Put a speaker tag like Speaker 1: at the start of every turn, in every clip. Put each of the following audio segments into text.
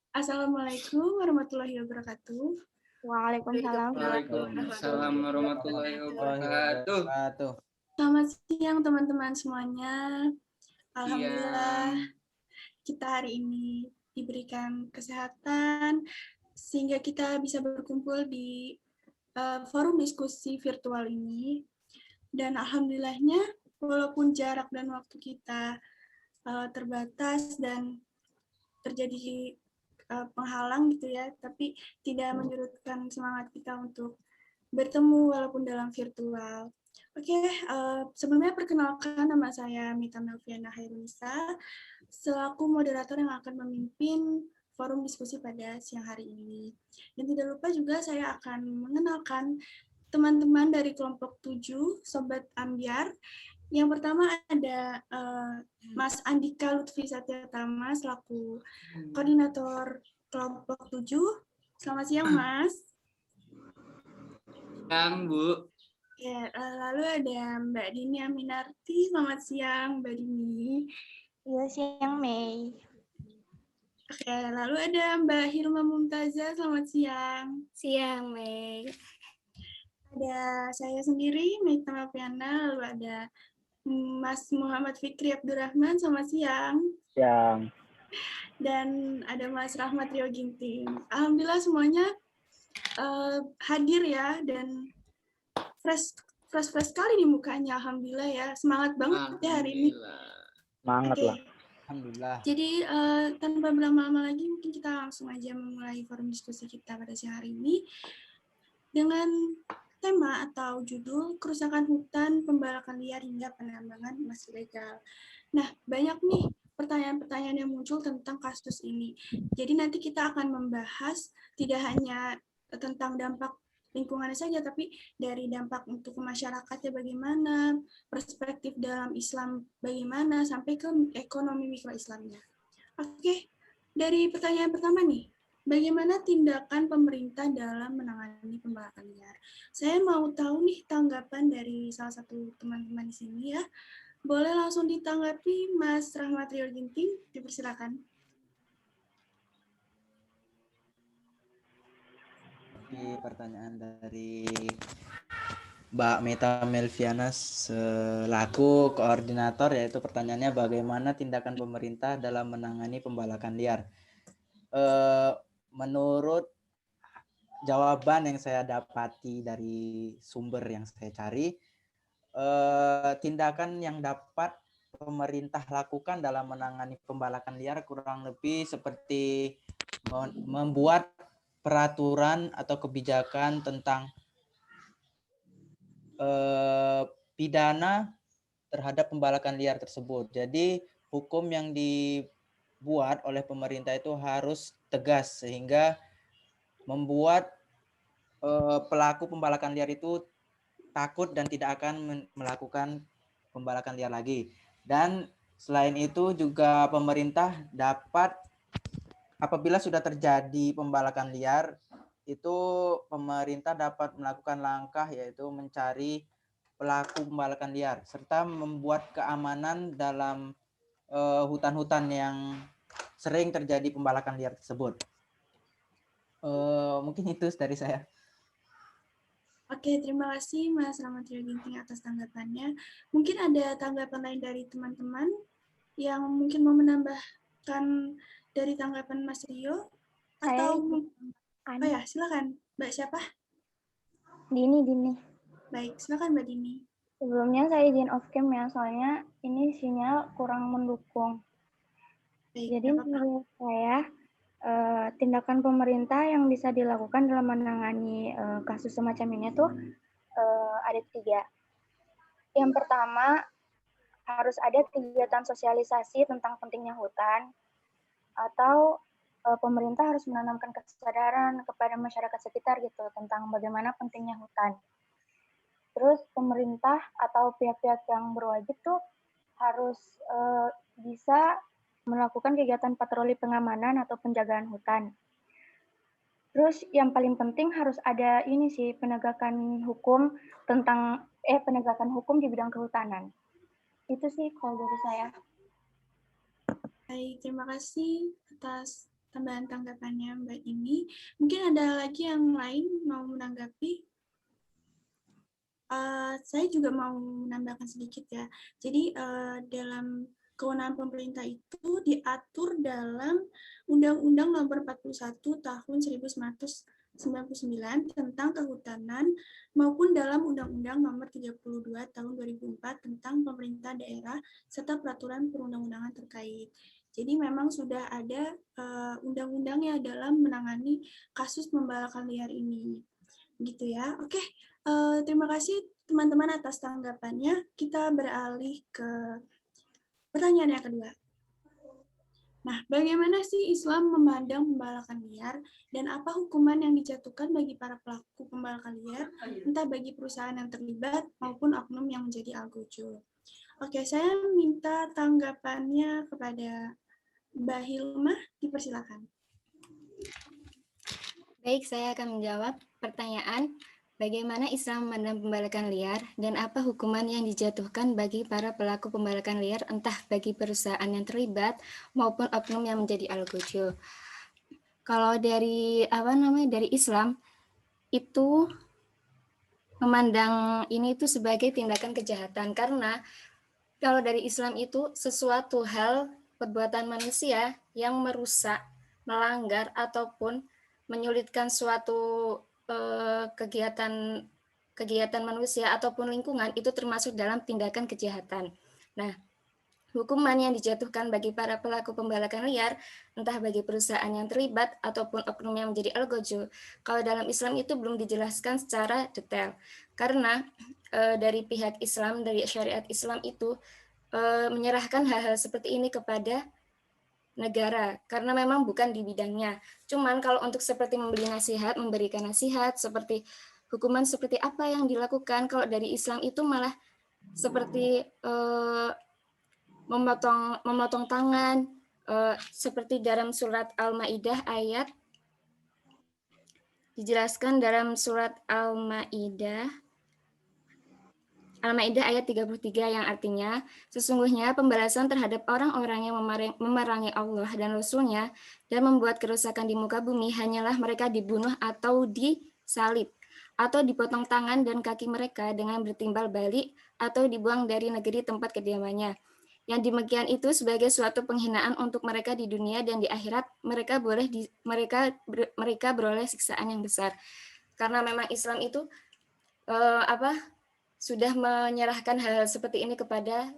Speaker 1: Assalamualaikum warahmatullahi wabarakatuh.
Speaker 2: Waalaikumsalam.
Speaker 3: Waalaikumsalam warahmatullahi wabarakatuh.
Speaker 1: Selamat siang teman-teman semuanya. Alhamdulillah
Speaker 3: Siang.
Speaker 1: kita hari ini diberikan kesehatan sehingga kita bisa berkumpul di forum diskusi virtual ini. Dan alhamdulillahnya walaupun jarak dan waktu kita terbatas dan terjadi penghalang gitu ya, tapi tidak menyurutkan semangat kita untuk bertemu walaupun dalam virtual. Oke, sebelumnya perkenalkan nama saya Mita Melviana Hairunisa, selaku moderator yang akan memimpin forum diskusi pada siang hari ini. Dan tidak lupa juga saya akan mengenalkan teman-teman dari kelompok 7, Sobat Ambiar. Yang pertama ada Mas Andika Lutfi Satyatama selaku koordinator kelompok 7. Selamat siang, Mas.
Speaker 3: Siang, Bu.
Speaker 1: Ya, lalu ada Mbak Dini Aminarti. Selamat siang, Mbak Dini.
Speaker 2: Iya, siang, Mei.
Speaker 1: Oke, lalu ada Mbak Hilma Mumtazah. Selamat siang.
Speaker 4: Siang, Mei.
Speaker 1: Ada saya sendiri, Mita Melviana. Lalu ada Mas Muhammad Fikri Abdurrahman. Selamat siang.
Speaker 5: Siang.
Speaker 1: Dan ada Mas Rahmat Rio Ginting. Alhamdulillah semuanya hadir ya, dan fresh sekali nih mukanya. Alhamdulillah ya, semangat banget ya hari ini.
Speaker 5: Semangat lah.
Speaker 3: Alhamdulillah.
Speaker 1: Jadi tanpa berlama-lama lagi, mungkin kita langsung aja memulai forum diskusi kita pada siang hari ini dengan tema atau judul kerusakan hutan, pembalakan liar hingga penambangan emas ilegal. Nah, banyak nih pertanyaan-pertanyaan yang muncul tentang kasus ini. Jadi nanti kita akan membahas tidak hanya tentang dampak lingkungannya saja, tapi dari dampak untuk masyarakatnya bagaimana, perspektif dalam Islam bagaimana, sampai ke ekonomi mikro-Islamnya. Oke, dari pertanyaan pertama nih, bagaimana tindakan pemerintah dalam menangani pembalakan liar? Saya mau tahu nih tanggapan dari salah satu teman-teman di sini ya. Boleh langsung ditanggapi Mas Rahmat Rio Ginting, dipersilakan.
Speaker 6: Pertanyaan dari Mbak Mita Melviana selaku koordinator, yaitu pertanyaannya bagaimana tindakan pemerintah dalam menangani pembalakan liar. Menurut jawaban yang saya dapati dari sumber yang saya cari, tindakan yang dapat pemerintah lakukan dalam menangani pembalakan liar kurang lebih seperti membuat peraturan atau kebijakan tentang pidana terhadap pembalakan liar tersebut. Jadi hukum yang dibuat oleh pemerintah itu harus tegas sehingga membuat pelaku pembalakan liar itu takut dan tidak akan melakukan pembalakan liar lagi. Dan selain itu juga pemerintah dapat, apabila sudah terjadi pembalakan liar, itu pemerintah dapat melakukan langkah yaitu mencari pelaku pembalakan liar serta membuat keamanan dalam hutan-hutan yang sering terjadi pembalakan liar tersebut. Mungkin itu dari saya.
Speaker 1: Oke, terima kasih Mas Rahmat Rio Ginting atas tanggapannya. Mungkin ada tanggapan lain dari teman-teman yang mungkin mau menambahkan dari tanggapan Mas Rio? Atau oh ya, silakan. Mbak siapa?
Speaker 2: Dini.
Speaker 1: Baik, silakan Mbak Dini.
Speaker 2: Sebelumnya saya izin off cam ya, soalnya ini sinyal kurang mendukung.
Speaker 1: Baik,
Speaker 2: jadi menurut saya tindakan pemerintah yang bisa dilakukan dalam menangani kasus semacam ini tuh ada 3. Yang pertama, harus ada kegiatan sosialisasi tentang pentingnya hutan, atau pemerintah harus menanamkan kesadaran kepada masyarakat sekitar gitu tentang bagaimana pentingnya hutan. Terus pemerintah atau pihak-pihak yang berwajib tuh harus bisa melakukan kegiatan patroli pengamanan atau penjagaan hutan. Terus yang paling penting harus ada ini sih, penegakan hukum penegakan hukum di bidang kehutanan. Itu sih kalau dari saya.
Speaker 1: Baik, terima kasih atas tambahan tanggapannya Mbak ini. Mungkin ada lagi yang lain mau menanggapi? Saya juga mau menambahkan sedikit ya. Jadi dalam kewenangan pemerintah itu diatur dalam Undang-Undang Nomor 41 Tahun 1999 tentang kehutanan maupun dalam Undang-Undang Nomor 32 Tahun 2004 tentang pemerintah daerah serta peraturan perundang-undangan terkait. Jadi memang sudah ada undang-undangnya dalam menangani kasus pembalakan liar ini. Gitu ya. Oke. Terima kasih teman-teman atas tanggapannya. Kita beralih ke pertanyaan yang kedua. Nah, bagaimana sih Islam memandang pembalakan liar dan apa hukuman yang dijatuhkan bagi para pelaku pembalakan liar, entah bagi perusahaan yang terlibat maupun oknum yang menjadi algojo? Oke, saya minta tanggapannya kepada Mbak Hilma, dipersilakan.
Speaker 4: Baik, saya akan menjawab pertanyaan bagaimana Islam memandang pembalakan liar dan apa hukuman yang dijatuhkan bagi para pelaku pembalakan liar entah bagi perusahaan yang terlibat maupun oknum yang menjadi algojo. Kalau dari dari Islam itu memandang ini itu sebagai tindakan kejahatan karena kalau dari Islam itu sesuatu hal perbuatan manusia yang merusak, melanggar ataupun menyulitkan suatu kegiatan manusia ataupun lingkungan itu termasuk dalam tindakan kejahatan. Nah, hukuman yang dijatuhkan bagi para pelaku pembalakan liar, entah bagi perusahaan yang terlibat ataupun oknum yang menjadi algojo, kalau dalam Islam itu belum dijelaskan secara detail. Karena dari pihak Islam, dari syariat Islam itu menyerahkan hal-hal seperti ini kepada negara karena memang bukan di bidangnya. Cuman kalau untuk seperti memberikan nasihat seperti hukuman seperti apa yang dilakukan, kalau dari Islam itu malah seperti memotong tangan seperti dalam surat Al-Maidah dijelaskan dalam surat Al-Maidah ayat 33 yang artinya, sesungguhnya pembalasan terhadap orang-orang yang memerangi Allah dan Rasul-Nya dan membuat kerusakan di muka bumi hanyalah mereka dibunuh atau disalib, atau dipotong tangan dan kaki mereka dengan bertimbal balik atau dibuang dari negeri tempat kediamannya. Yang demikian itu sebagai suatu penghinaan untuk mereka di dunia dan di akhirat mereka beroleh siksaan yang besar. Karena memang Islam itu sudah menyerahkan hal seperti ini kepada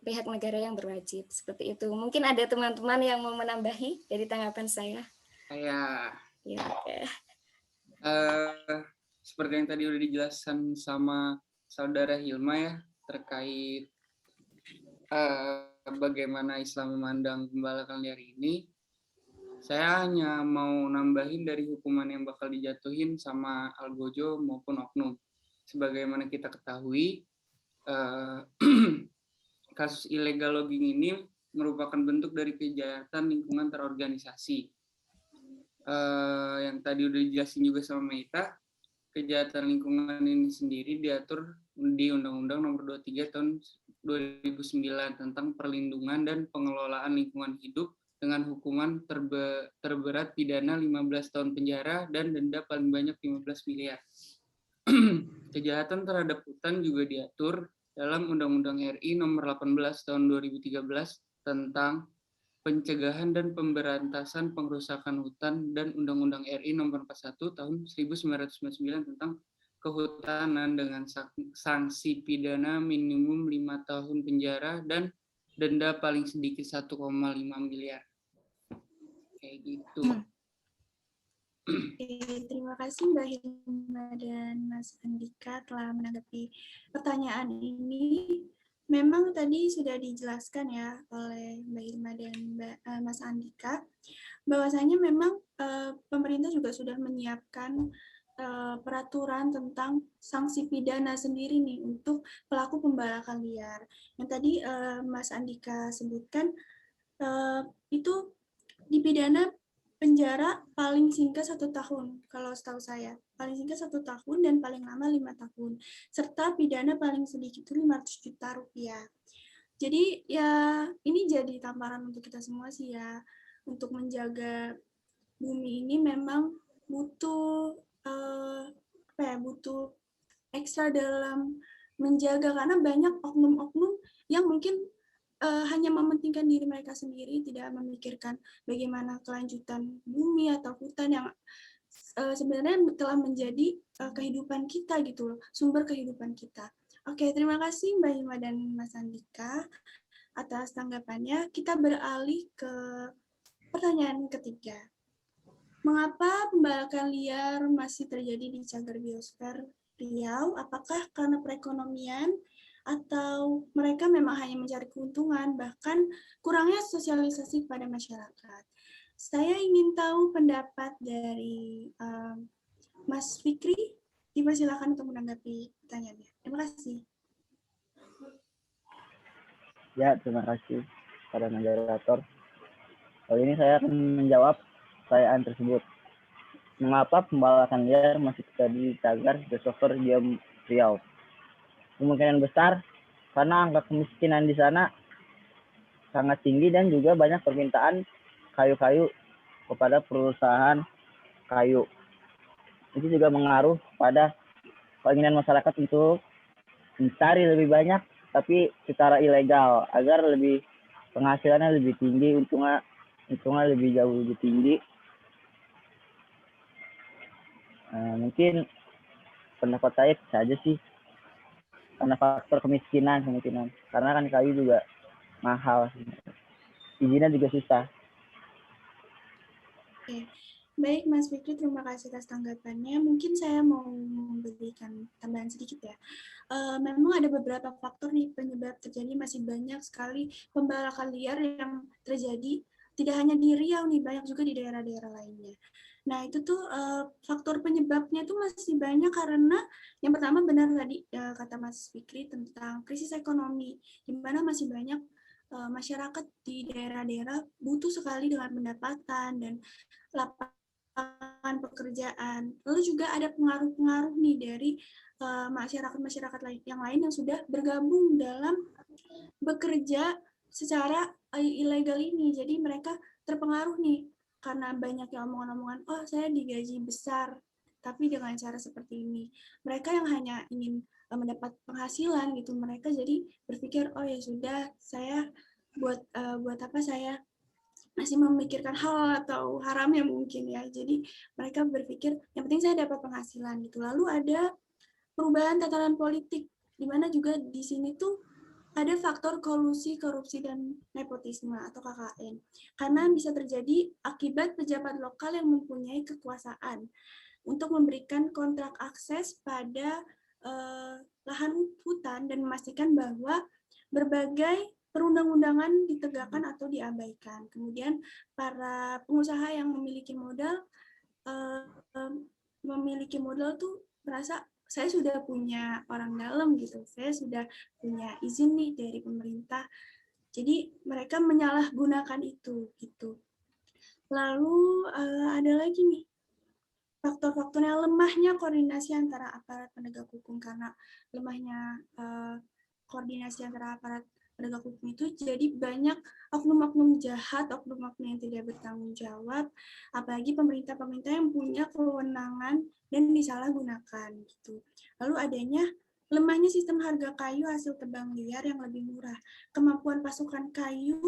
Speaker 4: pihak negara yang berwajib. Seperti itu. Mungkin ada teman-teman yang mau menambahi dari tanggapan saya.
Speaker 3: Ya.
Speaker 4: Oke.
Speaker 3: Seperti yang tadi udah dijelaskan sama saudara Hilma ya, terkait bagaimana Islam memandang pembalakan liar ini. Saya hanya mau nambahin dari hukuman yang bakal dijatuhin sama algojo maupun oknum. Sebagaimana kita ketahui, kasus illegal logging ini merupakan bentuk dari kejahatan lingkungan terorganisasi. Yang tadi udah dijelasin juga sama Meita, kejahatan lingkungan ini sendiri diatur di Undang-Undang Nomor 23 Tahun 2009 tentang perlindungan dan pengelolaan lingkungan hidup dengan hukuman terberat pidana 15 tahun penjara dan denda paling banyak 15 miliar. Kejahatan terhadap hutan juga diatur dalam Undang-Undang RI Nomor 18 Tahun 2013 tentang pencegahan dan pemberantasan pengrusakan hutan dan Undang-Undang RI Nomor 41 Tahun 1999 tentang kehutanan dengan sanksi pidana minimum 5 tahun penjara dan denda paling sedikit 1,5 miliar. Kayak gitu.
Speaker 1: Terima kasih Mbak Hilma dan Mas Andika telah menanggapi pertanyaan ini. Memang tadi sudah dijelaskan ya oleh Mbak Hilma dan Mas Andika, bahwasanya memang pemerintah juga sudah menyiapkan peraturan tentang sanksi pidana sendiri nih untuk pelaku pembalakan liar. Yang tadi Mas Andika sebutkan itu dipidana penjara paling singkat 1 tahun, kalau setahu saya. Paling singkat 1 tahun dan paling lama 5 tahun. Serta pidana paling sedikit itu 500 juta rupiah. Jadi ya ini jadi tamparan untuk kita semua sih ya, untuk menjaga bumi ini memang butuh butuh ekstra dalam menjaga, karena banyak oknum-oknum yang mungkin hanya mementingkan diri mereka sendiri, tidak memikirkan bagaimana kelanjutan bumi atau hutan yang sebenarnya telah menjadi kehidupan kita gitu loh, sumber kehidupan kita. Oke, terima kasih Mbak Hima dan Mas Andika atas tanggapannya. Kita beralih ke pertanyaan ketiga. Mengapa pembalakan liar masih terjadi di cagar biosfer Riau? Apakah karena perekonomian atau mereka memang hanya mencari keuntungan, bahkan kurangnya sosialisasi kepada masyarakat? Saya ingin tahu pendapat dari Mas Fikri. Dipersilakan untuk menanggapi pertanyaannya. Terima kasih.
Speaker 5: Ya, terima kasih pada moderator. Kali ini saya akan menjawab pertanyaan tersebut. Mengapa pembalakan liar masih terjadi di cagar biosfer Riau? Kemungkinan besar karena angka kemiskinan di sana sangat tinggi dan juga banyak permintaan kayu-kayu kepada perusahaan kayu. Itu juga mengaruh pada keinginan masyarakat untuk mencari lebih banyak tapi secara ilegal agar lebih penghasilannya lebih tinggi, untungnya lebih jauh lebih tinggi. Mungkin pendapat saya saja sih karena faktor kemiskinan kemungkinan, karena kan kayu juga mahal, izinnya juga susah.
Speaker 1: Oke. Baik, Mas Fikri, terima kasih atas tanggapannya. Mungkin saya mau memberikan tambahan sedikit ya. Memang ada beberapa faktor nih penyebab terjadi masih banyak sekali pembalakan liar yang terjadi, tidak hanya di Riau nih, banyak juga di daerah-daerah lainnya. Nah, itu tuh faktor penyebabnya tuh masih banyak karena yang pertama benar tadi kata Mas Fikri tentang krisis ekonomi, di mana masih banyak masyarakat di daerah-daerah butuh sekali dengan pendapatan dan lapangan pekerjaan. Lalu juga ada pengaruh-pengaruh nih dari masyarakat-masyarakat yang lain yang sudah bergabung dalam bekerja secara ilegal ini. Jadi mereka terpengaruh nih karena banyaknya omongan-omongan, oh saya digaji besar, tapi dengan cara seperti ini. Mereka yang hanya ingin mendapat penghasilan gitu, mereka jadi berpikir, oh ya sudah, saya buat apa saya masih memikirkan hal atau haramnya mungkin ya. Jadi mereka berpikir yang penting saya dapat penghasilan gitu. Lalu ada perubahan tatanan politik di mana juga di sini tuh ada faktor kolusi, korupsi, dan nepotisme atau KKN. Karena bisa terjadi akibat pejabat lokal yang mempunyai kekuasaan untuk memberikan kontrak akses pada lahan hutan dan memastikan bahwa berbagai perundang-undangan ditegakkan atau diabaikan. Kemudian para pengusaha yang memiliki modal tuh merasa saya sudah punya orang dalam gitu, saya sudah punya izin nih dari pemerintah. Jadi mereka menyalahgunakan itu gitu. Lalu ada lagi nih faktor-faktornya, lemahnya koordinasi antara aparat penegak hukum. Karena lemahnya koordinasi antara aparat penegak hukum itu jadi banyak oknum-oknum jahat, oknum-oknum yang tidak bertanggung jawab, apalagi pemerintah-pemerintah yang punya kewenangan dan disalahgunakan gitu. Lalu adanya lemahnya sistem harga kayu hasil tebang liar yang lebih murah, kemampuan pasokan kayu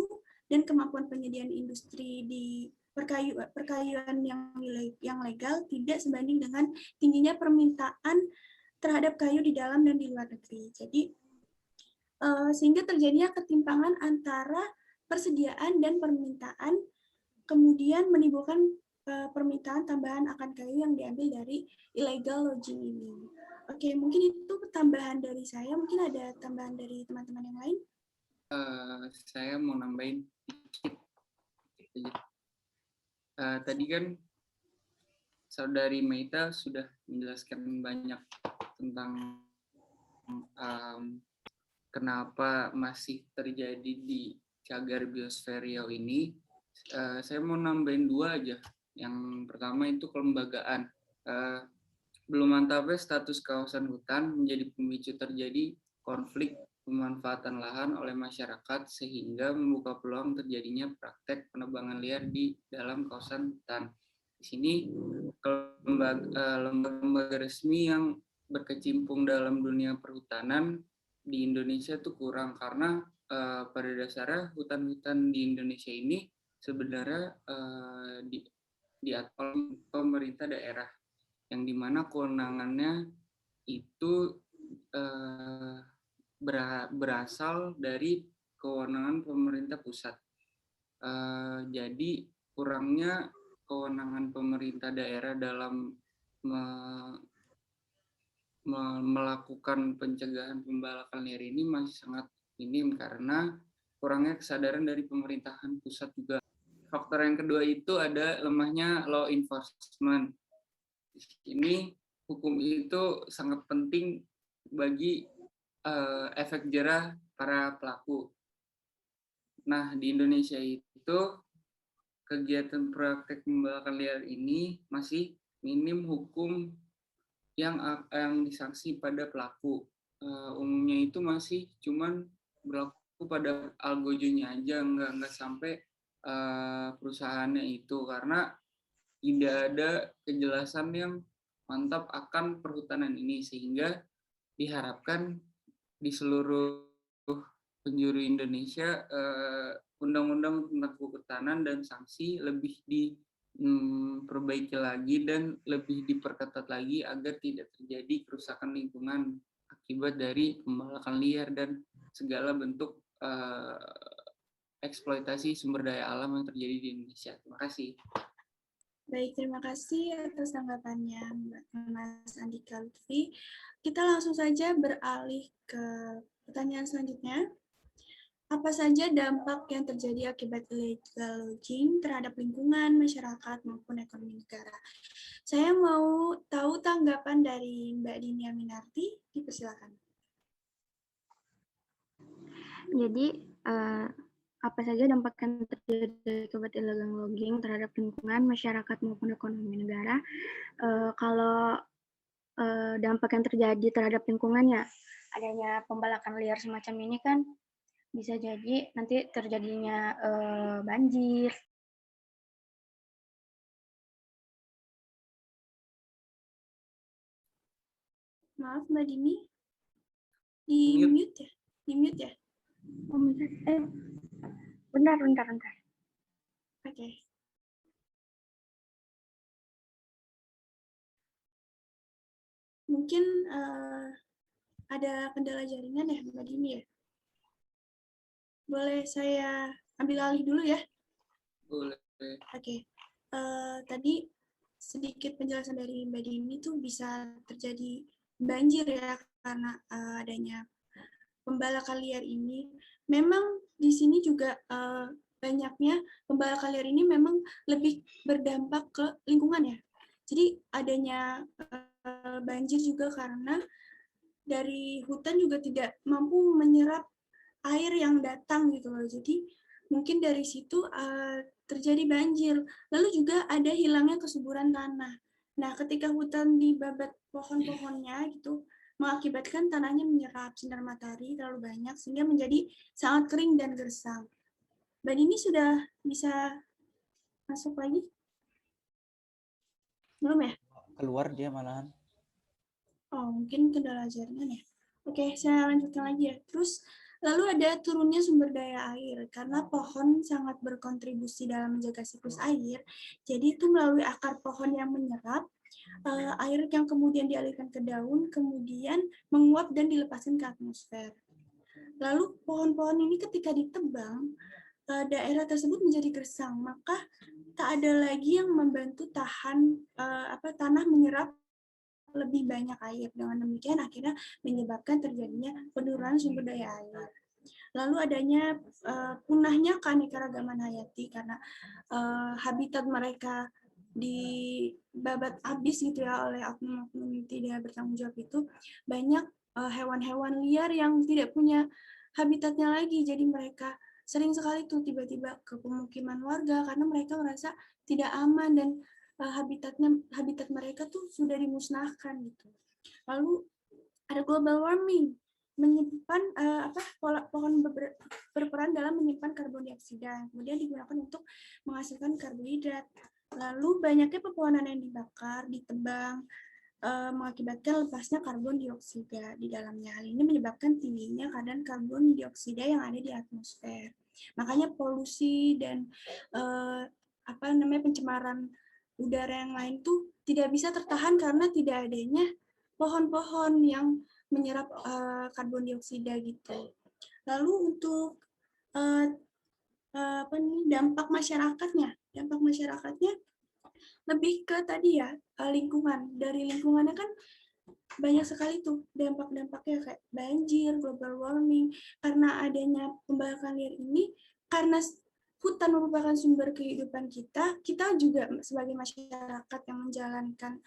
Speaker 1: dan kemampuan penyediaan industri di perkayuan yang legal tidak sebanding dengan tingginya permintaan terhadap kayu di dalam dan di luar negeri. Jadi sehingga terjadinya ketimpangan antara persediaan dan permintaan, kemudian menimbulkan permintaan tambahan akan kayu yang diambil dari illegal logging ini. Oke, mungkin itu tambahan dari saya. Mungkin ada tambahan dari teman-teman yang lain?
Speaker 3: Saya mau nambahin dikit. Tadi kan Saudari Meita sudah menjelaskan banyak tentang kenapa masih terjadi di cagar biosfer Riau ini. Saya mau nambahin dua aja. Yang pertama itu kelembagaan. Belum mantapnya status kawasan hutan menjadi pemicu terjadi konflik pemanfaatan lahan oleh masyarakat sehingga membuka peluang terjadinya praktek penebangan liar di dalam kawasan hutan. Di sini lembaga resmi yang berkecimpung dalam dunia perhutanan di Indonesia itu kurang, karena pada dasarnya hutan-hutan di Indonesia ini sebenarnya diatur oleh pemerintah daerah, yang dimana kewenangannya itu berasal dari kewenangan pemerintah pusat. Jadi kurangnya kewenangan pemerintah daerah dalam melakukan pencegahan pembalakan liar ini masih sangat minim karena kurangnya kesadaran dari pemerintahan pusat juga. Faktor yang kedua itu ada lemahnya law enforcement. Ini hukum itu sangat penting bagi efek jerah para pelaku. Nah, di Indonesia itu kegiatan praktek pembalakan liar ini masih minim hukum yang disanksi pada pelaku. Umumnya itu masih cuman berlaku pada algojonya aja, nggak sampai perusahaannya itu, karena tidak ada kejelasan yang mantap akan perhutanan ini, sehingga diharapkan di seluruh penjuru Indonesia undang-undang tentang kehutanan dan sanksi lebih diperbaiki lagi dan lebih diperketat lagi agar tidak terjadi kerusakan lingkungan akibat dari pembalakan liar dan segala bentuk eksploitasi sumber daya alam yang terjadi di Indonesia. Terima kasih.
Speaker 1: Baik, terima kasih atas tanggapannya Mas Andika Lutfi. Kita langsung saja beralih ke pertanyaan selanjutnya. Apa saja dampak yang terjadi akibat illegal logging terhadap lingkungan, masyarakat, maupun ekonomi negara? Saya mau tahu tanggapan dari Mbak Dini Aminarti, dipersilakan.
Speaker 2: Jadi, apa saja dampak yang terjadi akibat illegal logging terhadap lingkungan, masyarakat, maupun ekonomi negara? Kalau dampak yang terjadi terhadap lingkungan, ya adanya pembalakan liar semacam ini kan bisa jadi nanti terjadinya banjir.
Speaker 1: Maaf Mbak Dini, di mute ya? Di mute ya?
Speaker 2: Bentar.
Speaker 1: Oke. Mungkin ada kendala jaringan ya Mbak Dini ya? Boleh saya ambil alih dulu ya?
Speaker 3: Boleh.
Speaker 1: Oke. Tadi sedikit penjelasan dari Mbak Dini tuh bisa terjadi banjir ya karena adanya pembalakan liar ini. Memang di sini juga banyaknya pembalakan liar ini memang lebih berdampak ke lingkungan ya. Jadi adanya banjir juga karena dari hutan juga tidak mampu menyerap air yang datang gitu loh. Jadi mungkin dari situ terjadi banjir. Lalu juga ada hilangnya kesuburan tanah. Nah, ketika hutan dibabat pohon-pohonnya gitu, mengakibatkan tanahnya menyerap sinar matahari terlalu banyak sehingga menjadi sangat kering dan gersang. Mbak Dini sudah bisa masuk lagi? Belum ya?
Speaker 6: Keluar dia malahan.
Speaker 1: Oh, mungkin kendala jaringan ya. Oke, saya lanjutkan lagi ya. Terus lalu ada turunnya sumber daya air, karena pohon sangat berkontribusi dalam menjaga siklus air, jadi itu melalui akar pohon yang menyerap, air yang kemudian dialirkan ke daun, kemudian menguap dan dilepaskan ke atmosfer. Lalu pohon-pohon ini ketika ditebang, daerah tersebut menjadi gersang, maka tak ada lagi yang membantu tanah menyerap lebih banyak air. Dengan demikian akhirnya menyebabkan terjadinya penurunan sumber daya air. Lalu adanya punahnya keanekaragaman hayati karena habitat mereka dibabat habis gitu ya oleh oknum-oknum yang tidak bertanggung jawab itu, banyak hewan-hewan liar yang tidak punya habitatnya lagi. Jadi mereka sering sekali tuh tiba-tiba ke pemukiman warga karena mereka merasa tidak aman dan habitat mereka tuh sudah dimusnahkan gitu. Lalu ada global warming, menyimpan pohon berperan dalam menyimpan karbon dioksida, kemudian digunakan untuk menghasilkan karbohidrat. Lalu banyaknya pepohonan yang dibakar, ditebang, mengakibatkan lepasnya karbon dioksida di dalamnya. Hal ini menyebabkan tingginya kadar karbon dioksida yang ada di atmosfer. Makanya polusi dan pencemaran udara yang lain tuh tidak bisa tertahan karena tidak adanya pohon-pohon yang menyerap karbon dioksida gitu. Lalu untuk dampak masyarakatnya lebih ke tadi ya, lingkungan. Dari lingkungannya kan banyak sekali tuh dampak-dampaknya kayak banjir, global warming. Karena adanya pembakaran liar ini, karena hutan merupakan sumber kehidupan kita juga sebagai masyarakat yang menjalankan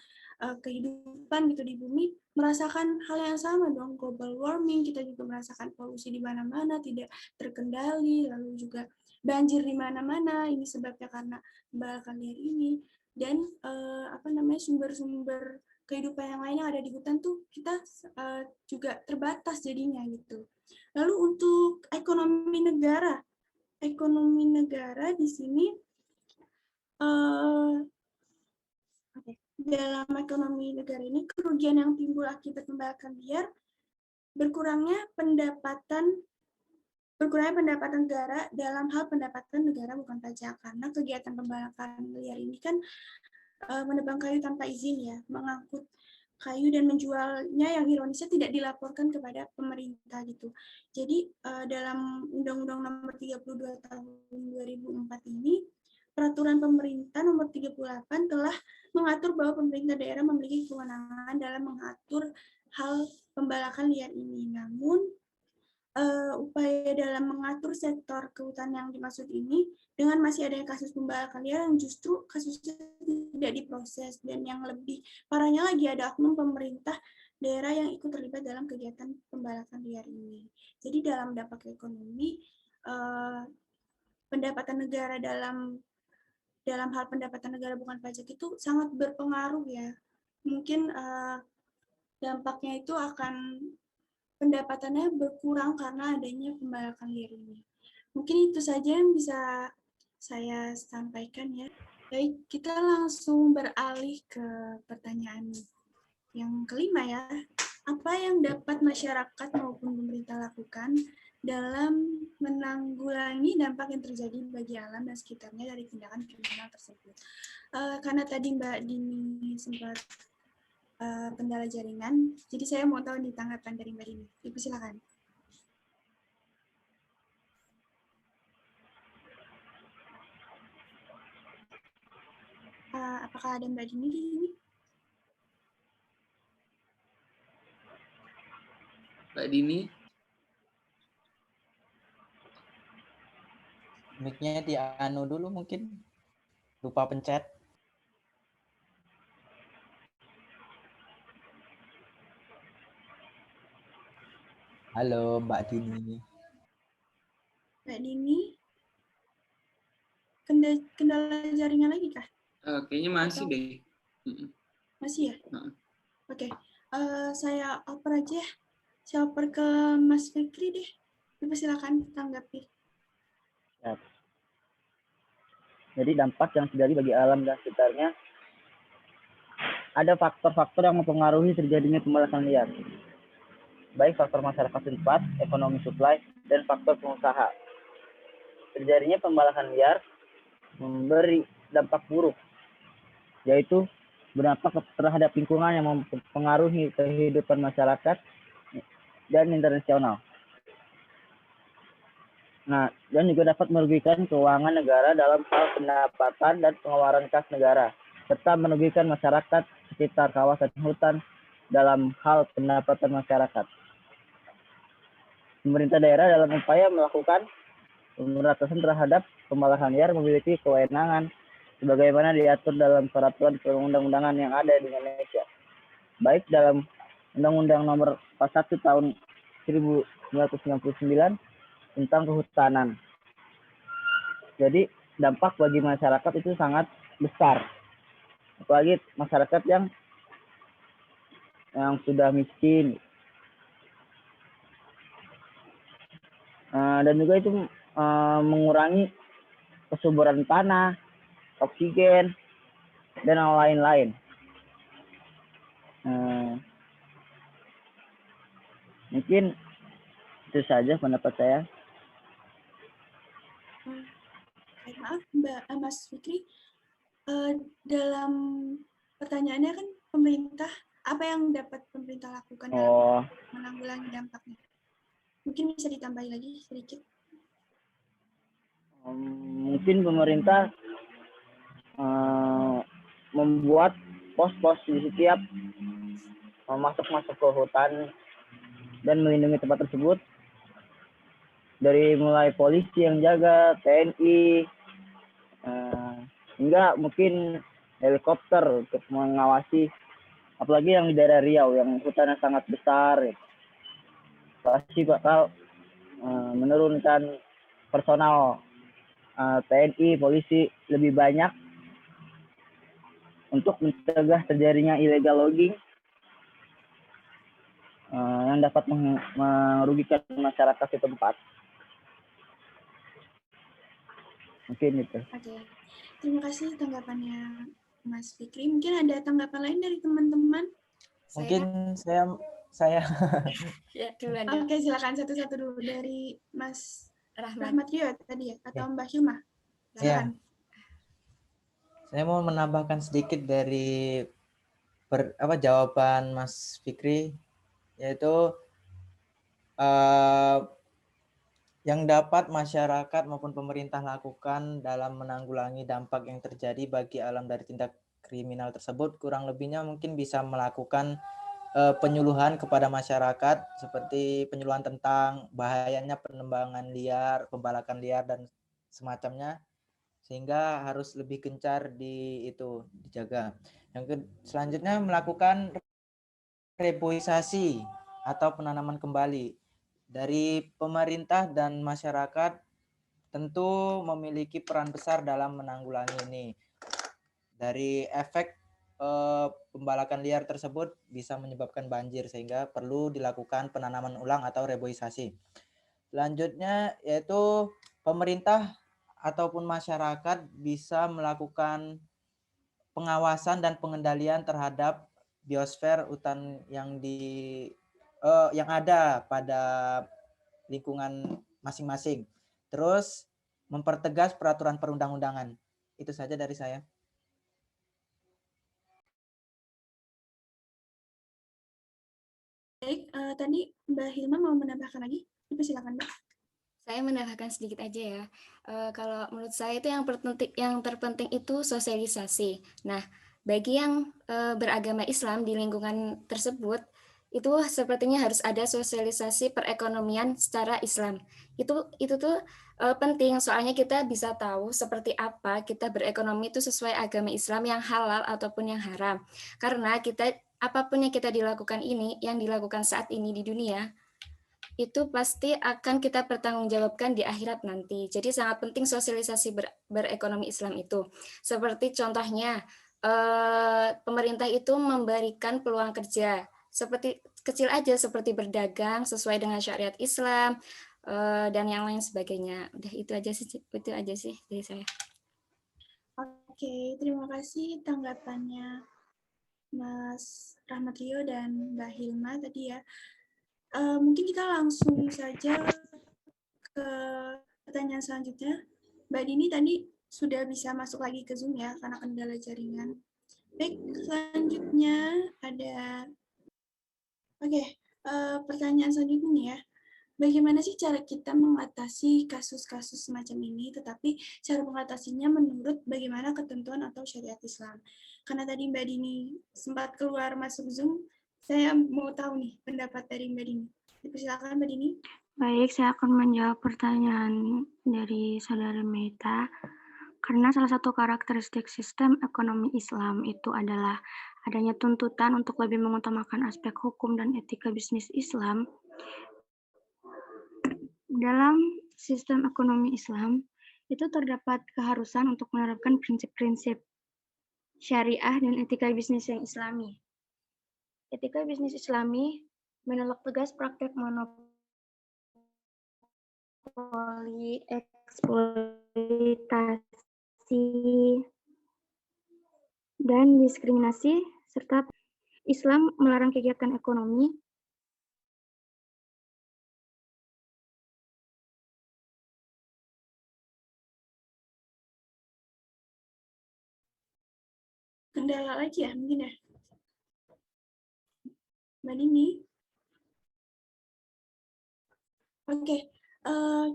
Speaker 1: kehidupan gitu di bumi merasakan hal yang sama dong, global warming. Kita juga merasakan polusi di mana-mana tidak terkendali, lalu juga banjir di mana-mana. Ini sebabnya karena pembakaran liar ini. Dan sumber-sumber kehidupan yang lain yang ada di hutan tuh kita juga terbatas jadinya gitu. Lalu untuk ekonomi negara di sini dalam ekonomi negara ini kerugian yang timbul akibat pembakaran liar berkurangnya pendapatan negara dalam hal pendapatan negara bukan pajak, karena kegiatan pembakaran liar ini kan menebang kayu tanpa izin ya, mengangkut kayu dan menjualnya yang ironisnya tidak dilaporkan kepada pemerintah gitu. Jadi dalam Undang-Undang Nomor 32 Tahun 2004 ini, Peraturan Pemerintah Nomor 38 telah mengatur bahwa pemerintah daerah memiliki kewenangan dalam mengatur hal pembakaran liar ini. Namun upaya dalam mengatur sektor kehutanan yang dimaksud ini dengan masih adanya kasus pembakaran liar yang justru kasusnya tidak diproses, dan yang lebih parahnya lagi ada oknum pemerintah daerah yang ikut terlibat dalam kegiatan pembakaran liar ini. Jadi dalam dampak ekonomi, pendapatan negara dalam hal pendapatan negara bukan pajak itu sangat berpengaruh ya. Mungkin dampaknya itu akan pendapatannya berkurang karena adanya pembakaran liar ini. Mungkin itu saja yang bisa saya sampaikan ya. Baik, kita langsung beralih ke pertanyaan yang kelima ya. Apa yang dapat masyarakat maupun pemerintah lakukan dalam menanggulangi dampak yang terjadi bagi alam dan sekitarnya dari tindakan kriminal tersebut? Karena tadi Mbak Dini sempat kendala jaringan, jadi saya mau tahu nih tanggapan dari Mbak Dini. Ibu silakan. Apakah ada Mbak Dini di sini?
Speaker 3: Mbak Dini?
Speaker 6: Mic-nya di anu dulu mungkin. Lupa pencet. Halo Mbak Dini.
Speaker 1: Mbak Dini? Kendala jaringan lagi kah?
Speaker 3: Kayaknya masih deh.
Speaker 1: Masih ya? Oke. Saya oper aja ya. Saya oper ke Mas Fikri deh. Ibu silakan tanggapi.
Speaker 5: Ya. Jadi dampak yang terjadi bagi alam dan sekitarnya, ada faktor-faktor yang mempengaruhi terjadinya pembakaran liar, baik faktor masyarakat setempat, ekonomi supply, dan faktor pengusaha. Terjadinya pembakaran liar memberi dampak buruk, yaitu berdampak terhadap lingkungan yang mempengaruhi kehidupan masyarakat dan internasional. Nah, dan juga dapat merugikan keuangan negara dalam hal pendapatan dan pengeluaran kas negara, serta merugikan masyarakat sekitar kawasan hutan dalam hal pendapatan masyarakat. Pemerintah daerah dalam upaya melakukan pemberantasan terhadap pembakaran liar memiliki kewenangan sebagaimana diatur dalam peraturan perundang-undangan yang ada di Indonesia, baik dalam Undang-Undang Nomor 41 Tahun 1999 tentang kehutanan. Jadi dampak bagi masyarakat itu sangat besar, apalagi masyarakat yang sudah miskin, dan juga itu mengurangi kesuburan tanah, oksigen, dan yang lain-lain. Mungkin itu saja pendapat saya.
Speaker 1: Maaf, Mas Fikri, dalam pertanyaannya kan pemerintah, apa yang dapat pemerintah lakukan dalam menanggulangi dampaknya? Mungkin bisa ditambahi lagi sedikit.
Speaker 5: Mungkin pemerintah membuat pos-pos di setiap masuk ke hutan dan melindungi tempat tersebut, dari mulai polisi yang jaga, TNI, hingga mungkin helikopter untuk mengawasi, apalagi yang di daerah Riau yang hutannya sangat besar, pasti bakal menurunkan personal TNI, polisi lebih banyak untuk mencegah terjadinya illegal logging yang dapat merugikan masyarakat di tempat. Mungkin itu.
Speaker 1: Oke, terima kasih tanggapannya Mas Fikri. Mungkin ada tanggapan lain dari teman-teman?
Speaker 6: Mungkin saya.
Speaker 4: Ya, duluan.
Speaker 1: Oke, silakan satu-satu dulu dari Mas Rahmat Rio tadi ya, atau Mbak Hilma. Silakan.
Speaker 6: Saya mau menambahkan sedikit dari jawaban Mas Fikri, yaitu yang dapat masyarakat maupun pemerintah lakukan dalam menanggulangi dampak yang terjadi bagi alam dari tindak kriminal tersebut, kurang lebihnya mungkin bisa melakukan penyuluhan kepada masyarakat, seperti penyuluhan tentang bahayanya penembangan liar, pembalakan liar, dan semacamnya, sehingga harus lebih gencar dijaga. Yang selanjutnya melakukan reboisasi atau penanaman kembali. Dari pemerintah dan masyarakat tentu memiliki peran besar dalam menanggulangi ini. Dari efek pembalakan liar tersebut bisa menyebabkan banjir, sehingga perlu dilakukan penanaman ulang atau reboisasi. Selanjutnya yaitu pemerintah ataupun masyarakat bisa melakukan pengawasan dan pengendalian terhadap biosfer hutan yang ada pada lingkungan masing-masing. Terus mempertegas peraturan perundang-undangan. Itu saja dari saya.
Speaker 1: Baik, tadi Mbak Hilma mau menambahkan lagi? Silakan, Mbak.
Speaker 4: Saya menambahkan sedikit aja ya. Kalau menurut saya itu yang terpenting itu sosialisasi. Nah, bagi yang beragama Islam di lingkungan tersebut, itu sepertinya harus ada sosialisasi perekonomian secara Islam. Itu tuh penting, soalnya kita bisa tahu seperti apa kita berekonomi itu sesuai agama Islam yang halal ataupun yang haram. Karena apapun yang kita dilakukan yang dilakukan saat ini di dunia, itu pasti akan kita pertanggungjawabkan di akhirat nanti. Jadi sangat penting sosialisasi berekonomi Islam itu. Seperti contohnya, pemerintah itu memberikan peluang kerja. Seperti kecil aja, seperti berdagang sesuai dengan syariat Islam, dan yang lain sebagainya. Udah itu aja sih dari saya.
Speaker 1: Oke, terima kasih tanggapannya Mas Rahmat Rio dan Mbak Hilma tadi ya. Mungkin kita langsung saja ke pertanyaan selanjutnya. Mbak Dini tadi sudah bisa masuk lagi ke Zoom ya, karena kendala jaringan. Baik, selanjutnya ada... Oke, pertanyaan selanjutnya ya. Bagaimana sih cara kita mengatasi kasus-kasus semacam ini, tetapi cara mengatasinya menurut bagaimana ketentuan atau syariat Islam? Karena tadi Mbak Dini sempat keluar masuk Zoom, saya mau tahu nih pendapat dari Mbak Dini. Silakan Mbak Dini.
Speaker 2: Baik, saya akan menjawab pertanyaan dari Saudara Meita. Karena salah satu karakteristik sistem ekonomi Islam itu adalah adanya tuntutan untuk lebih mengutamakan aspek hukum dan etika bisnis Islam. Dalam sistem ekonomi Islam, itu terdapat keharusan untuk menerapkan prinsip-prinsip syariah dan etika bisnis yang islami. Etika bisnis islami menolak tegas praktek monopoli, eksploitasi, dan diskriminasi, serta Islam melarang kegiatan ekonomi,
Speaker 1: kendala lagi ya mungkin ya. Mbak Nini. Oke,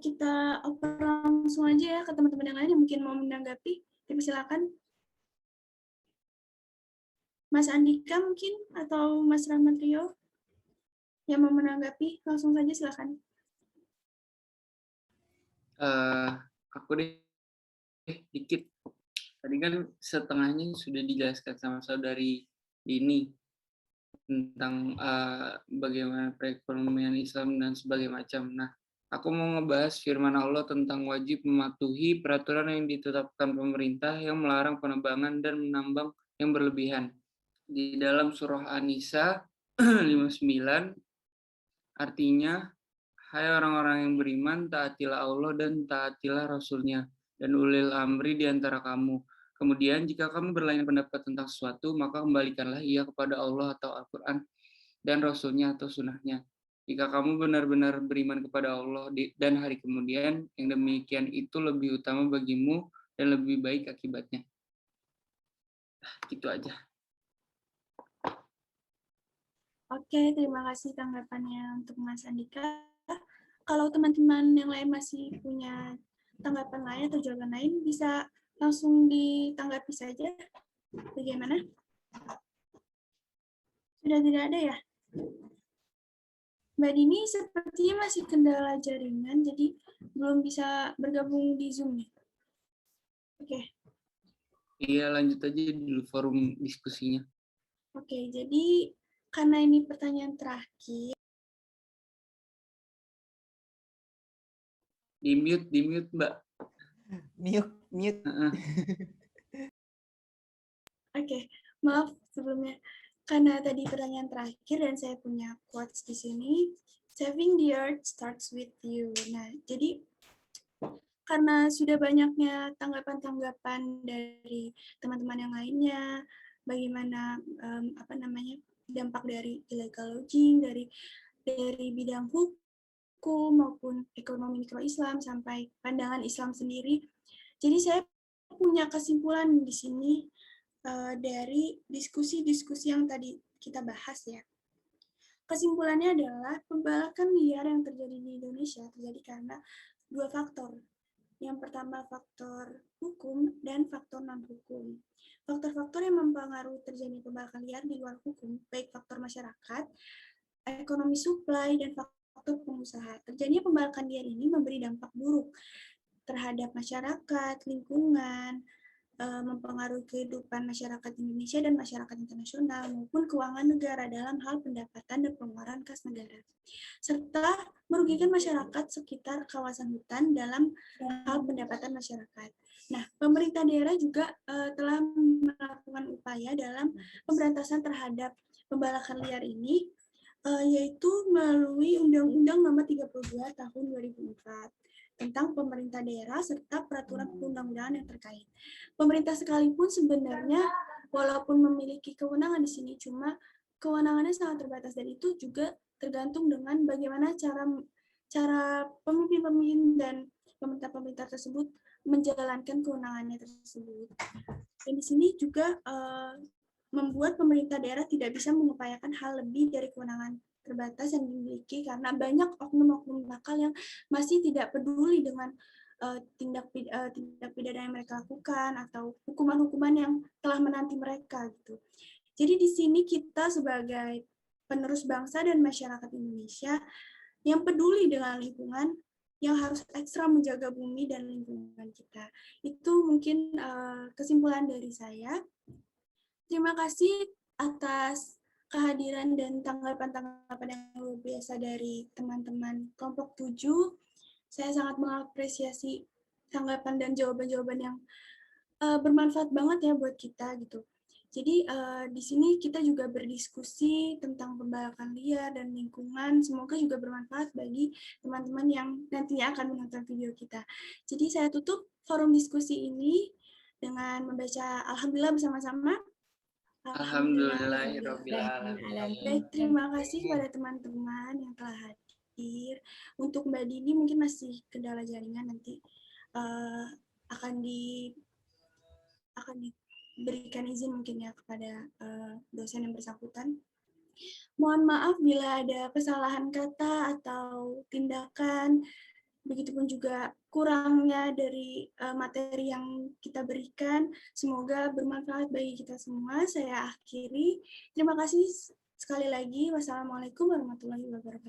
Speaker 1: kita oper langsung aja ya ke teman-teman yang lain yang mungkin mau menanggapi. Silakan. Mas Andika mungkin atau Mas Rahmat Rio yang mau menanggapi, langsung saja silakan.
Speaker 3: Aku deh dikit. Tadi kan setengahnya sudah dijelaskan sama saudari Dini tentang bagaimana perekonomian Islam dan sebagainya macam. Nah, aku mau ngebahas firman Allah tentang wajib mematuhi peraturan yang ditetapkan pemerintah yang melarang penebangan dan menambang yang berlebihan. Di dalam surah An-Nisa 59, artinya, hai orang-orang yang beriman, taatilah Allah dan taatilah Rasul-Nya, dan ulil amri di antara kamu. Kemudian, jika kamu berlainan pendapat tentang sesuatu, maka kembalikanlah ia kepada Allah atau Al-Quran, dan Rasul-Nya atau Sunnah-Nya. Jika kamu benar-benar beriman kepada Allah dan hari kemudian, yang demikian itu lebih utama bagimu dan lebih baik akibatnya. Gitu aja.
Speaker 1: Oke, terima kasih tanggapannya untuk Mas Andika. Kalau teman-teman yang lain masih punya tanggapan lain atau jawaban lain, bisa langsung ditanggapi saja. Bagaimana? Sudah tidak ada ya? Mbak Dini sepertinya masih kendala jaringan, jadi belum bisa bergabung di Zoom nih. Oke.
Speaker 3: Iya, lanjut aja dulu forum diskusinya.
Speaker 1: Oke, jadi karena ini pertanyaan terakhir.
Speaker 3: Di mute Mbak.
Speaker 6: Mute.
Speaker 1: Oke, maaf sebelumnya. Karena tadi pertanyaan terakhir dan saya punya quotes di sini. Saving the earth starts with you. Nah, jadi karena sudah banyaknya tanggapan-tanggapan dari teman-teman yang lainnya, bagaimana dampak dari illegal logging, dari bidang hukum maupun ekonomi mikro Islam sampai pandangan Islam sendiri. Jadi saya punya kesimpulan di sini dari diskusi-diskusi yang tadi kita bahas ya. Kesimpulannya adalah pembalakan liar yang terjadi di Indonesia terjadi karena dua faktor. Yang pertama faktor hukum dan faktor non-hukum. Faktor-faktor yang mempengaruhi terjadi pembalakan liar di luar hukum, baik faktor masyarakat, ekonomi supply, dan faktor pengusaha. Terjadinya pembalakan liar ini memberi dampak buruk terhadap masyarakat, lingkungan, mempengaruhi kehidupan masyarakat Indonesia dan masyarakat internasional maupun keuangan negara dalam hal pendapatan dan pengeluaran kas negara, serta merugikan masyarakat sekitar kawasan hutan dalam hal pendapatan masyarakat. Nah, pemerintah daerah juga telah melakukan upaya dalam pemberantasan terhadap pembalakan liar ini, yaitu melalui Undang-Undang Nomor 32 Tahun 2004 tentang pemerintah daerah serta peraturan perundang-undangan yang terkait. Pemerintah sekalipun sebenarnya walaupun memiliki kewenangan di sini, cuma kewenangannya sangat terbatas dan itu juga tergantung dengan bagaimana cara pemimpin-pemimpin dan pemerintah-pemerintah tersebut menjalankan kewenangannya tersebut. Dan di sini juga membuat pemerintah daerah tidak bisa mengupayakan hal lebih dari kewenangan terbatas yang dimiliki karena banyak oknum-oknum nakal yang masih tidak peduli dengan tindak pidana yang mereka lakukan atau hukuman-hukuman yang telah menanti mereka gitu. Jadi di sini kita sebagai penerus bangsa dan masyarakat Indonesia yang peduli dengan lingkungan yang harus ekstra menjaga bumi dan lingkungan kita. Itu mungkin kesimpulan dari saya. Terima kasih atas kehadiran dan tanggapan-tanggapan yang luar biasa dari teman-teman kelompok 7. Saya sangat mengapresiasi tanggapan dan jawaban-jawaban yang bermanfaat banget ya buat kita gitu. Jadi di sini kita juga berdiskusi tentang pembalakan liar dan lingkungan. Semoga juga bermanfaat bagi teman-teman yang nantinya akan menonton video kita. Jadi saya tutup forum diskusi ini dengan membaca Alhamdulillah bersama-sama.
Speaker 3: Alhamdulillahirobbilalamin.
Speaker 1: Baik, terima kasih kepada teman-teman yang telah hadir. Untuk Mbak Dini mungkin masih kendala jaringan, nanti akan diberikan izin mungkin ya kepada dosen yang bersangkutan. Mohon maaf bila ada kesalahan kata atau tindakan, begitupun juga kurangnya dari materi yang kita berikan. Semoga bermanfaat bagi kita semua. Saya akhiri. Terima kasih sekali lagi. Wassalamualaikum warahmatullahi wabarakatuh.